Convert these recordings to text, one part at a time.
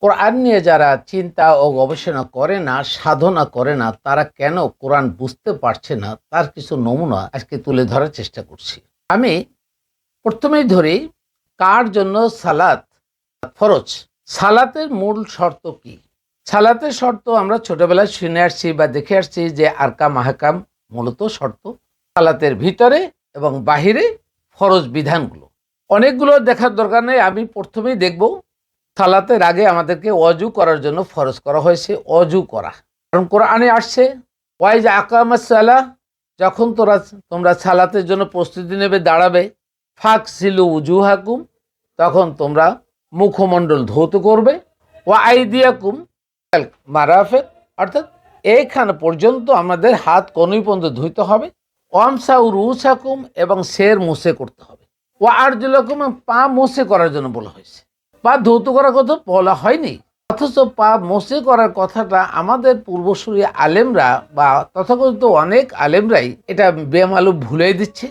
কোরআন নিয়ে যারা চিন্তা ও গবেষণা করে না, সাধনা করে না, তারা কেন কোরআন বুঝতে পারছে না, তার কিছু নমুনা আজকে তুলে ধরার চেষ্টা করছি। আমি প্রথমেই ধরি, কার জন্য সালাত ফরজ। সালাতের মূল শর্ত কি? সালাতের শর্ত আমরা ছোটবেলায় শুনে আসছি বা দেখে আসছি যে আরকাম আহকাম মূলত শর্ত সালাতের ভিতরে এবং বাহিরে ফরজ বিধানগুলো অনেকগুলো দেখার দরকার নেই। আমি প্রথমেই দেখব সালাতের আগে আমাদেরকে অজু করার জন্য ফরজ করা হয়েছে অজু করা। কারণ কোরআনে আসছে ওয়াইজ আকামাস সালাহ, যখন তোমরা সালাতের জন্য প্রস্তুতি নেবে, দাঁড়াবে, ফাকসিলু উজুহাকুম, তখন তোমরা মুখমণ্ডল ধৌত করবে, ওয়া আইদিয়াকুম মারাফিক, অর্থাৎ এইখানে পর্যন্ত আমাদের হাত কনুই পর্যন্ত ধুইতে হবে, ওয়ামসাউ রুসাকুম, এবং সের মুছে করতে হবে, ওয়া আরজুলাকুম, পা মুছে করার জন্য বলা হয়েছে। পা ধৌত করার কথা বলা হয়নি, অথচ পা মোছে করার কথাটা আমাদের পূর্বসূরি আলেমরা বা তথাকথিত অনেক আলেমরাই এটা বেমালুম ভুলেই দিচ্ছে।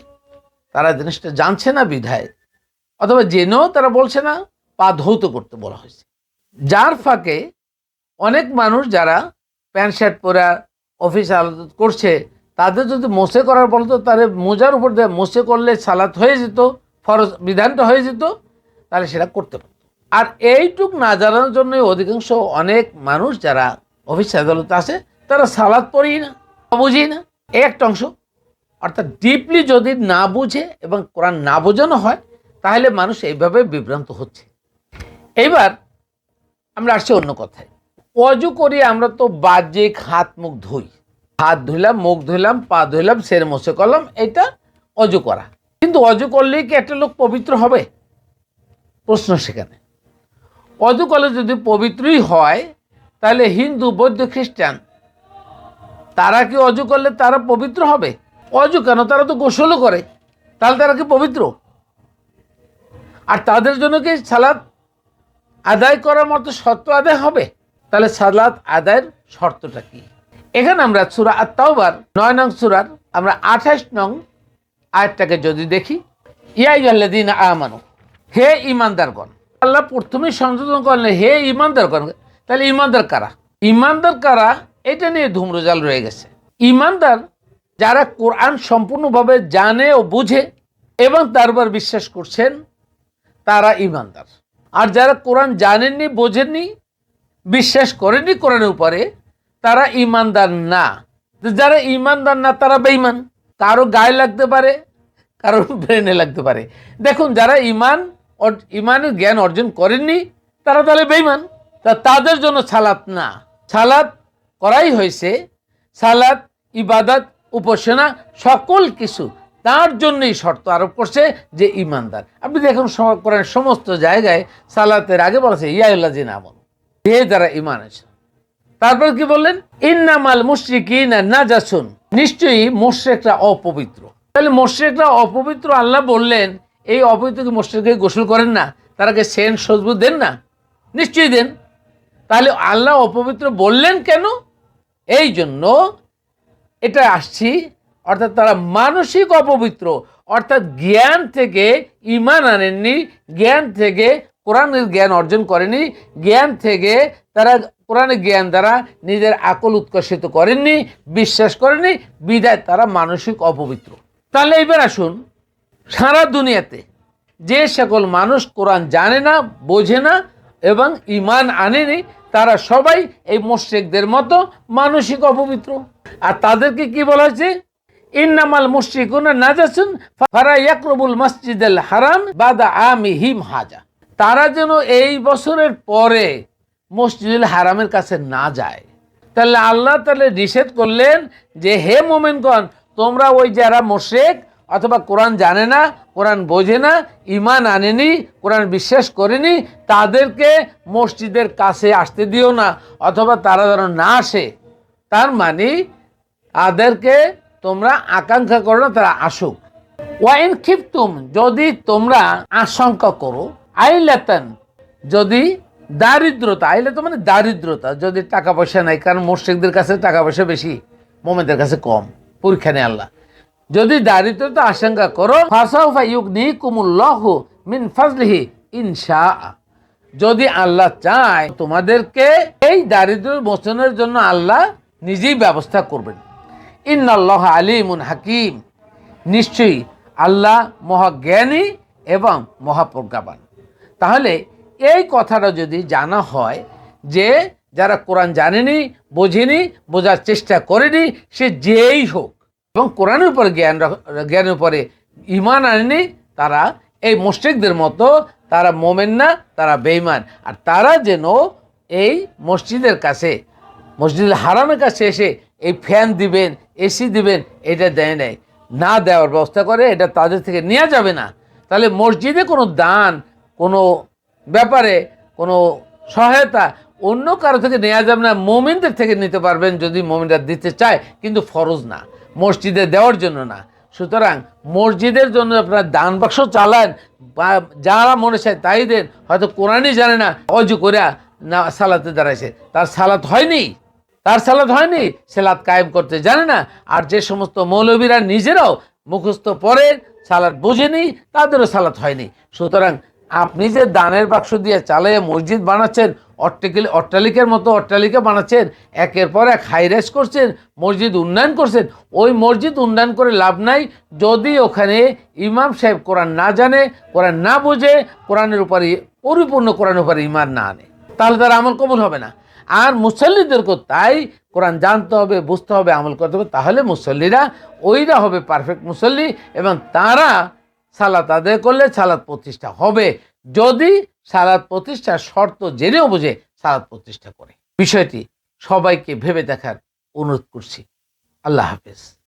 তারা জিনিসটা জানছে না বিধায়, অথবা জেনেও তারা বলছে না, পা ধৌত করতে বলা হয়েছে। যার ফাঁকে অনেক মানুষ যারা প্যান্ট শার্ট পরে অফিস আলাদত করছে, তাদের যদি মোছে করার বলতো, তাহলে মোজার উপর দিয়ে মোছে করলে সালাত হয়ে যেত, ফরজ বিধানটা হয়ে যেত, তাহলে সেটা করতে পারত। আর এইটুক না জানার জন্য অধিকাংশ অনেক মানুষ যারা অফিস আদালতে আসে, তারা সালাত পড়েই না, বুঝেই না। একটা অংশ, অর্থাৎ ডিপলি যদি না বুঝে এবং কোরআন না বোঝানো হয়, তাহলে মানুষ এইভাবে বিভ্রান্ত হচ্ছে। এইবার আমরা আসছি অন্য কথায়। অজু করি আমরা তো বাহ্যিক হাত মুখ ধুই, হাত ধুইলাম, মুখ ধুইলাম, পা ধুইলাম, সের মোছে করলাম, এটা অজু করা। কিন্তু অজু করলেই কি একটা লোক পবিত্র হবে? প্রশ্ন সেখানে। অজু করলে যদি পবিত্রই হয়, তাহলে হিন্দু, বৌদ্ধ, খ্রিস্টান তারা কি অজু করলে তারা পবিত্র হবে? অজু কেন, তারা তো গোসলও করে, তাহলে তারা কি পবিত্র? আর তাদের জন্য কি সালাত আদায় করার মতো শর্ত আদায় হবে? তাহলে সালাত আদায়ের শর্তটা কি? এখানে আমরা সূরা আত-তাওবার 9 নং সূরার আমরা 28 নং আয়াতটাকে যদি দেখি, ইয়া আইয়ুহাল্লাযীনা আমানু, হে ঈমানদারগণ। আল্লাহ প্রথমেই সংযোজন করলেন হে ঈমানদারগণ। তাহলে ঈমানদার কারা? ঈমানদার কারা এটা নিয়ে ধূম্রজাল রয়ে গেছে। ঈমানদার যারা কোরআন সম্পূর্ণভাবে জানে ও বুঝে এবং তারপর বিশ্বাস করছেন, তারা ঈমানদার। আর যারা কোরআন জানেননি, বোঝেননি, বিশ্বাস করেননি কোরআনের উপরে, তারা ঈমানদার না। যারা ঈমানদার না, তারা বেঈমান। কারো গায়ে লাগতে পারে, কারো ব্রেনে লাগতে পারে। দেখুন, যারা ইমানের জ্ঞান অর্জন করেননি, তারা তাহলে বেঈমান। তাদের জন্য সালাত না, সালাত করাই হয়েছে। সালাত, ইবাদত, উপাসনা সকল কিছু তার জন্যই শর্ত আরোপ করছে যে ঈমানদার। আপনি দেখুন কোরআনের সমস্ত জায়গায় সালাতের আগে বলেছে ইয়া আইয়ুহাল্লাযীনা আমানু, হে যারা ঈমান আছে। তারপর কি বললেন? ইন্নামাল মুশরিকিনা নাজাসুন, নিশ্চয়ই মুশরিকরা অপবিত্র। তাহলে মুশরিকরা অপবিত্র আল্লাহ বললেন, এই অপবিত্র কি মুশরিকরা গোসল করেন না? তারা কি সেন্ট খুশবু দেন না? নিশ্চয়ই দেন। তাহলে আল্লাহ অপবিত্র বললেন কেন? এই জন্য এটা আসছি, অর্থাৎ তারা মানসিক অপবিত্র, অর্থাৎ জ্ঞান থেকে ঈমান আনেননি, জ্ঞান থেকে কোরআনের জ্ঞান অর্জন করেনি, জ্ঞান থেকে তারা কোরআনের জ্ঞান দ্বারা নিজের আকল উৎকর্ষিত করেননি, বিশ্বাস করেননি, বিদায় তারা মানসিক অপবিত্র। তাহলে এবার আসুন, সারা দুনিয়াতে যে সকল মানুষ কোরআন জানে না, বোঝে না এবং ঈমান আনেনি, তারা সবাই এই মুশরিকদের মতো মানসিক অপবিত্র। আর তাদেরকে কি বলা হয়েছে? ইন্নামাল মুশরিকুনা নাজাসুন ফালা ইয়াকরুবুল মাসজিদাল হারাম বাদা আমিহিম হাজা। তারা যেন এই বছরের পরে মসজিদুল হারামের কাছে না যায়। তাহলে আল্লাহ তাহলে নিষেধ করলেন যে হে মুমিনগণ, তোমরা ওই যারা মুশরিক অথবা কোরআন জানে না, কোরআন বোঝে না, ঈমান আনেনি, কোরআন বিশ্বাস করেনি, তাদেরকে মসজিদের কাছে আসতে দিও না, অথবা তারা যেন না আসে। তার মানে তাদেরকে তোমরা আকাঙ্ক্ষা করো না তারা আসুক। ওয়াইন খিফতুম, যদি তোমরা আশঙ্কা করো, আইলাতান, যদি দারিদ্রতা, আইলাতা মানে দারিদ্রতা, যদি টাকা পয়সা নাই, কারণ মুশরিকদের কাছে টাকা পয়সা বেশি, মুমিনদের কাছে কম, পরীক্ষা নেই আল্লাহ। যদি দারিদ্রতা আশঙ্কা করো, ফাসাউফা ইউগনিকুমুল্লাহু মিন ফাজলিহি ইনশাআ, যদি আল্লাহ চায় তোমাদেরকে এই দারিদ্র মোচনের জন্য আল্লাহ নিজেই ব্যবস্থা করবেন। ইন্নাল্লাহ আলিমুন হাকিম, নিশ্চয়ই আল্লাহ মহাজ্ঞানী এবং মহাপ্রজ্ঞাবান। তাহলে এই কথাটা যদি জানা হয় যে যারা কোরআন জানেনি, বোঝেনি, বোঝার চেষ্টা করেনি, সে যেই হোক, এবং কোরআনের উপরে জ্ঞানের উপরে ঈমান আনেনি, তারা এই মুশরিকদের মতো তারা মোমেন না, তারা বেঈমান। আর তারা যেন এই মসজিদের কাছে, মসজিদুল হারামের কাছে এসে এই ফ্যান দিবেন, এসি দিবেন, এটা দেয় নাই, না দেওয়ার ব্যবস্থা করে, এটা তাদের থেকে নেওয়া যাবে না। তাহলে মসজিদে কোনো দান, কোনো ব্যাপারে কোনো সহায়তা অন্য কারো থেকে নেওয়া যাবে না, মুমিনদের থেকে নিতে পারবেন যদি মুমিনরা দিতে চায়, কিন্তু ফরজ না, মসজিদে দেওয়ার জন্য না। সুতরাং মসজিদের জন্য আপনারা দান বাক্স চালান, বা যারা মনে চায় তাই দেন। হয়তো কোরআনই জানে না, অজু করে না সালাতে দাঁড়াইছে, তার সালাত হয়নি, সালাত কায়েম করতে জানে না। আর যে সমস্ত মৌলবীরা নিজেরাও মুখস্থ পড়ে সালাত বোঝেনি, তাদেরও সালাত হয়নি। সুতরাং আপনি যে দানের বাক্স দিয়ে চালিয়ে মসজিদ বানাচ্ছেন, অট্টালিকার মতো অট্টালিকা বানাচ্ছেন, একের পর এক হাইরাইজ করছেন, মসজিদ উন্নয়ন করছেন, ওই মসজিদ উন্নয়ন করে লাভ নাই যদি ওখানে ইমাম সাহেব কোরআন না জানে, কোরআন না বোঝে, কোরআনের উপরে পরিপূর্ণ কোরআনের উপরে ঈমান না আনে, তাহলে তার আমল কবুল হবে না। আর মুসল্লিদেরকেও তাই কোরআন জানতে হবে, বুঝতে হবে, আমল করতে হবে, তাহলে মুসল্লিরা ওইরা হবে পারফেক্ট মুসল্লি, এবং তারা সালাত আদায় করলে সালাত প্রতিষ্ঠা হবে, যদি সালাত প্রতিষ্ঠার শর্ত জেনেও বুঝে সালাত প্রতিষ্ঠা করে। বিষয়টি সবাইকে ভেবে দেখার অনুরোধ করছি। আল্লাহ হাফেজ।